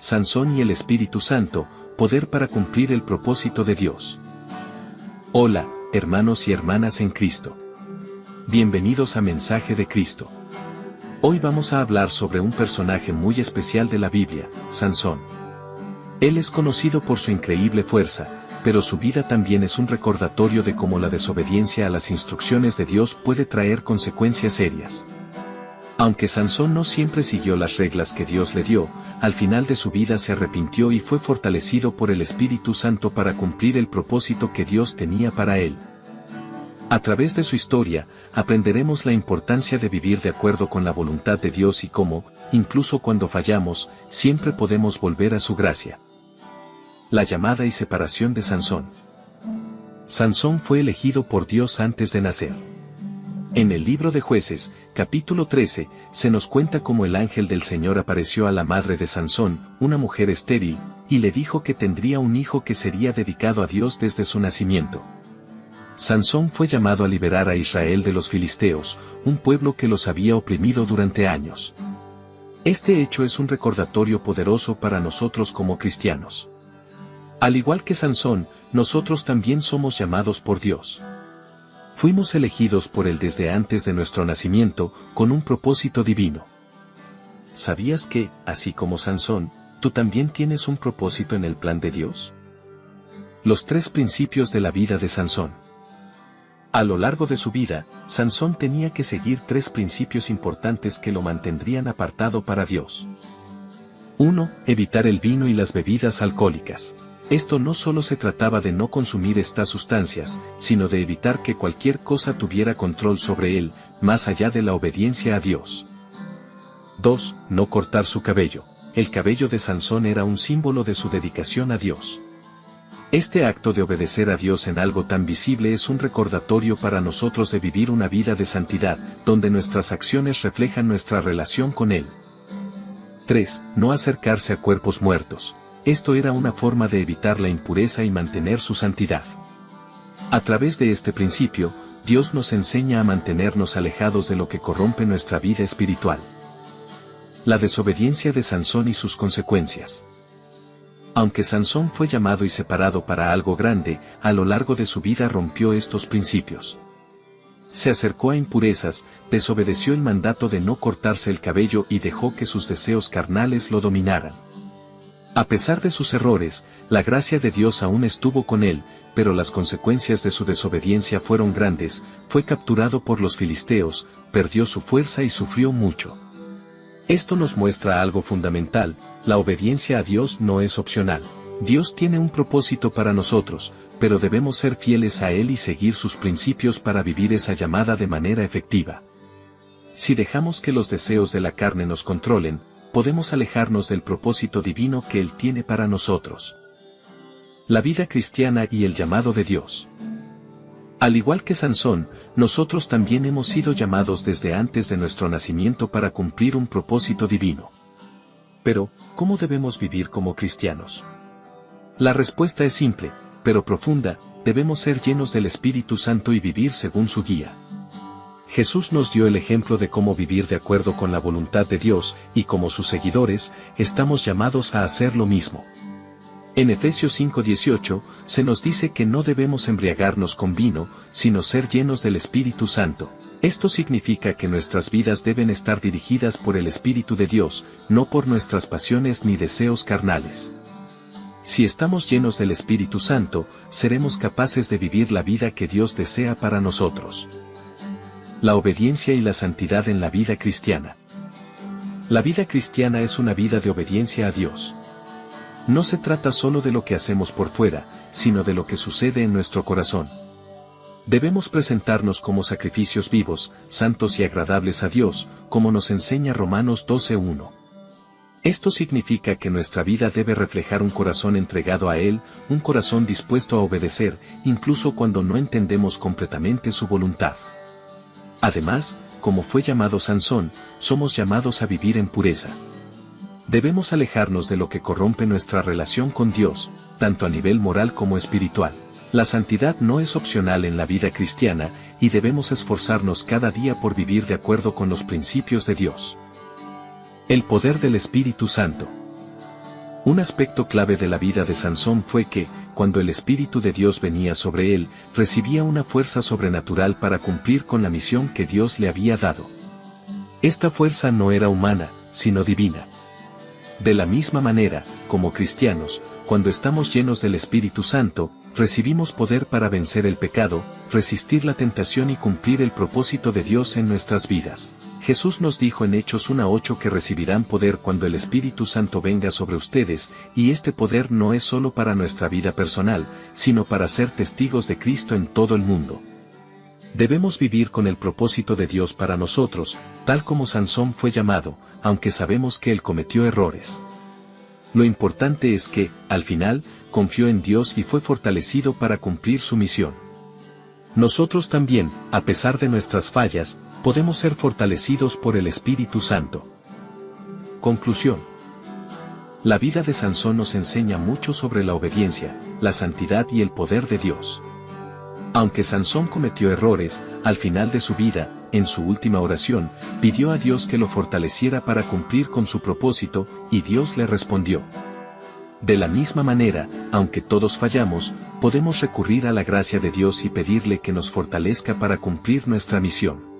Sansón y el Espíritu Santo, poder para cumplir el propósito de Dios. Hola, hermanos y hermanas en Cristo. Bienvenidos a Mensaje de Cristo. Hoy vamos a hablar sobre un personaje muy especial de la Biblia, Sansón. Él es conocido por su increíble fuerza, pero su vida también es un recordatorio de cómo la desobediencia a las instrucciones de Dios puede traer consecuencias serias. Aunque Sansón no siempre siguió las reglas que Dios le dio, al final de su vida se arrepintió y fue fortalecido por el Espíritu Santo para cumplir el propósito que Dios tenía para él. A través de su historia, aprenderemos la importancia de vivir de acuerdo con la voluntad de Dios y cómo, incluso cuando fallamos, siempre podemos volver a su gracia. La llamada y separación de Sansón. Sansón fue elegido por Dios antes de nacer. En el libro de Jueces, capítulo 13, se nos cuenta cómo el ángel del Señor apareció a la madre de Sansón, una mujer estéril, y le dijo que tendría un hijo que sería dedicado a Dios desde su nacimiento. Sansón fue llamado a liberar a Israel de los filisteos, un pueblo que los había oprimido durante años. Este hecho es un recordatorio poderoso para nosotros como cristianos. Al igual que Sansón, nosotros también somos llamados por Dios. Fuimos elegidos por Él desde antes de nuestro nacimiento, con un propósito divino. ¿Sabías que, así como Sansón, tú también tienes un propósito en el plan de Dios? Los 3 principios de la vida de Sansón. A lo largo de su vida, Sansón tenía que seguir 3 principios importantes que lo mantendrían apartado para Dios. 1. Evitar el vino y las bebidas alcohólicas. Esto no solo se trataba de no consumir estas sustancias, sino de evitar que cualquier cosa tuviera control sobre él, más allá de la obediencia a Dios. 2. No cortar su cabello. El cabello de Sansón era un símbolo de su dedicación a Dios. Este acto de obedecer a Dios en algo tan visible es un recordatorio para nosotros de vivir una vida de santidad, donde nuestras acciones reflejan nuestra relación con Él. 3. No acercarse a cuerpos muertos. Esto era una forma de evitar la impureza y mantener su santidad. A través de este principio, Dios nos enseña a mantenernos alejados de lo que corrompe nuestra vida espiritual. La desobediencia de Sansón y sus consecuencias. Aunque Sansón fue llamado y separado para algo grande, a lo largo de su vida rompió estos principios. Se acercó a impurezas, desobedeció el mandato de no cortarse el cabello y dejó que sus deseos carnales lo dominaran. A pesar de sus errores, la gracia de Dios aún estuvo con él, pero las consecuencias de su desobediencia fueron grandes. Fue capturado por los filisteos, perdió su fuerza y sufrió mucho. Esto nos muestra algo fundamental: la obediencia a Dios no es opcional. Dios tiene un propósito para nosotros, pero debemos ser fieles a Él y seguir sus principios para vivir esa llamada de manera efectiva. Si dejamos que los deseos de la carne nos controlen, podemos alejarnos del propósito divino que Él tiene para nosotros. La vida cristiana y el llamado de Dios. Al igual que Sansón, nosotros también hemos sido llamados desde antes de nuestro nacimiento para cumplir un propósito divino. Pero, ¿cómo debemos vivir como cristianos? La respuesta es simple, pero profunda: debemos ser llenos del Espíritu Santo y vivir según su guía. Jesús nos dio el ejemplo de cómo vivir de acuerdo con la voluntad de Dios, y como sus seguidores, estamos llamados a hacer lo mismo. En Efesios 5:18, se nos dice que no debemos embriagarnos con vino, sino ser llenos del Espíritu Santo. Esto significa que nuestras vidas deben estar dirigidas por el Espíritu de Dios, no por nuestras pasiones ni deseos carnales. Si estamos llenos del Espíritu Santo, seremos capaces de vivir la vida que Dios desea para nosotros. La obediencia y la santidad en la vida cristiana. La vida cristiana es una vida de obediencia a Dios. No se trata solo de lo que hacemos por fuera, sino de lo que sucede en nuestro corazón. Debemos presentarnos como sacrificios vivos, santos y agradables a Dios, como nos enseña Romanos 12:1. Esto significa que nuestra vida debe reflejar un corazón entregado a Él, un corazón dispuesto a obedecer, incluso cuando no entendemos completamente su voluntad. Además, como fue llamado Sansón, somos llamados a vivir en pureza. Debemos alejarnos de lo que corrompe nuestra relación con Dios, tanto a nivel moral como espiritual. La santidad no es opcional en la vida cristiana, y debemos esforzarnos cada día por vivir de acuerdo con los principios de Dios. El poder del Espíritu Santo. Un aspecto clave de la vida de Sansón fue que, cuando el Espíritu de Dios venía sobre él, recibía una fuerza sobrenatural para cumplir con la misión que Dios le había dado. Esta fuerza no era humana, sino divina. De la misma manera, como cristianos, cuando estamos llenos del Espíritu Santo, recibimos poder para vencer el pecado, resistir la tentación y cumplir el propósito de Dios en nuestras vidas. Jesús nos dijo en Hechos 1:8 que recibirán poder cuando el Espíritu Santo venga sobre ustedes, y este poder no es solo para nuestra vida personal, sino para ser testigos de Cristo en todo el mundo. Debemos vivir con el propósito de Dios para nosotros, tal como Sansón fue llamado, aunque sabemos que él cometió errores. Lo importante es que, al final, confió en Dios y fue fortalecido para cumplir su misión. Nosotros también, a pesar de nuestras fallas, podemos ser fortalecidos por el Espíritu Santo. Conclusión. La vida de Sansón nos enseña mucho sobre la obediencia, la santidad y el poder de Dios. Aunque Sansón cometió errores, al final de su vida, en su última oración, pidió a Dios que lo fortaleciera para cumplir con su propósito, y Dios le respondió. De la misma manera, aunque todos fallamos, podemos recurrir a la gracia de Dios y pedirle que nos fortalezca para cumplir nuestra misión.